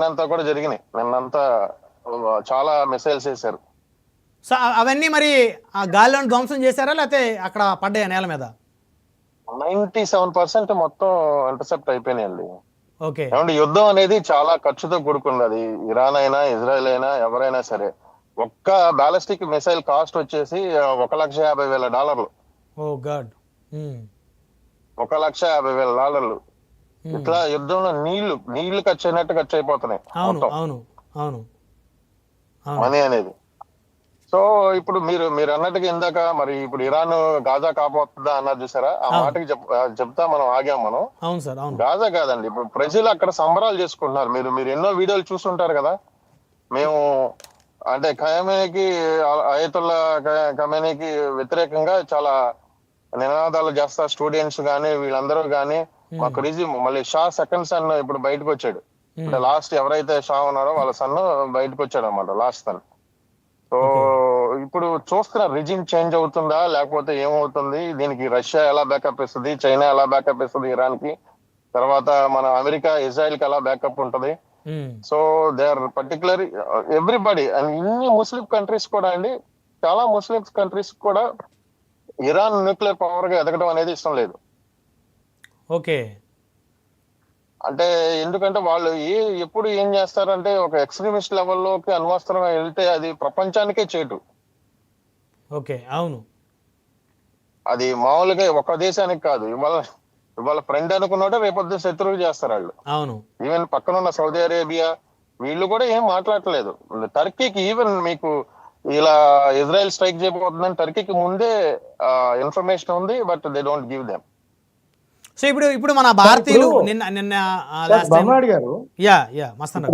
నిన్నంతా కూడా జరిగినాయి. నిన్నంతా చాలా మిసైల్స్ వేశారు. సో అవన్నీ మరి ఆ గాలిలో ధ్వంసం చేశారా, లేకపోతే అక్కడ పడ్డాయా నేల మీద? 97% మొత్తం ఇంటర్సెప్ట్ అయిపోయినాయండి. ఓకే. ఏమంటే యుద్ధం అనేది చాలా ఖర్చుతో కూడుకున్నది. ఇరాన్ అయినా, ఇజ్రాయెల్ అయినా, ఎవరైనా సరే. ఒక్క బాలిస్టిక్ మిసైల్ కాస్ట్ వచ్చేసి $1,50,000. ఓ గాడ్. $1,50,000. ఇట్లా యుద్ధంలో నీళ్లు ఖర్చు అయినట్టు ఖర్చు అయిపోతున్నాయి అవును మొత్తం అవును అవును అవును. మనీ అనేది. సో ఇప్పుడు మీరు అన్నట్టుగా ఇందాక మరి ఇప్పుడు ఇరాన్ గాజా కాపోతుందా అన్నారు చూసారా? ఆ అవును మాటకి చెప్తా మనం ఆగాం మనం. అవును సార్. అవును. గాజా కాదండి, ఇప్పుడు ప్రజలు అక్కడ సంబరాలు చేసుకుంటున్నారు. మీరు ఎన్నో వీడియోలు చూస్తుంటారు కదా. మేము అంటే ఖమేనీకి, అయతుల్లా ఖమేనీకి వ్యతిరేకంగా చాలా నినాదాలు చేస్తా స్టూడెంట్స్ గానీ వీళ్ళందరూ గానీ మాకు రిజ్యూమ్ మళ్ళీ షా సెకండ్ సన్ ఇప్పుడు బయటకు వచ్చాడు. అంటే లాస్ట్ ఎవరైతే షా ఉన్నారో వాళ్ళ సన్ బయటకు వచ్చాడు అనమాట, లాస్ట్ సన్. So okay. ఇప్పుడు చూస్తున్నారు రిజిమ్ చేంజ్ అవుతుందా లేకపోతే ఏమవుతుంది, దీనికి రష్యా ఎలా బ్యాకప్ ఇస్తుంది, చైనా ఎలా బ్యాకప్ ఇస్తుంది ఇరాన్ కి, తర్వాత మన అమెరికా ఇజ్రాయెల్ కి ఎలా బ్యాకప్ ఉంటది. So they are particular everybody and ఇన్ని ముస్లిం కంట్రీస్ కూడా అండి, చాలా ముస్లిం కంట్రీస్ కూడా ఇరాన్ న్యూక్లియర్ పవర్ గా ఎదగడం అనేది ఇష్టం లేదు. ఓకే. అంటే ఎందుకంటే వాళ్ళు ఎప్పుడు ఏం చేస్తారంటే ఒక ఎక్స్ట్రీమిస్ట్ లెవెల్లోకి అణ్వస్త్రం వెళ్తే అది ప్రపంచానికే చేటు. ఓకే. అవును. అది మామూలుగా ఒక దేశానికి కాదు. ఇవాళ ఫ్రెండ్ అనుకున్నాడే రేపొద్దు శత్రువు చేస్తారు వాళ్ళు. అవును. ఈవెన్ పక్కన ఉన్న సౌదీ అరేబియా వీళ్ళు కూడా ఏం మాట్లాడట్లేదు. టర్కీకి ఈవెన్ మీకు ఇలా ఇజ్రాయెల్ స్ట్రైక్ చేయబోతుందని టర్కీకి ముందే ఇన్ఫర్మేషన్ ఉంది, but they don't give them. So ఇప్పుడు ఇప్పుడు మన భారతీయులు నిన్న నిన్న లాస్ట్ టైం బర్నాడ్ గారు యా యా మస్తాన్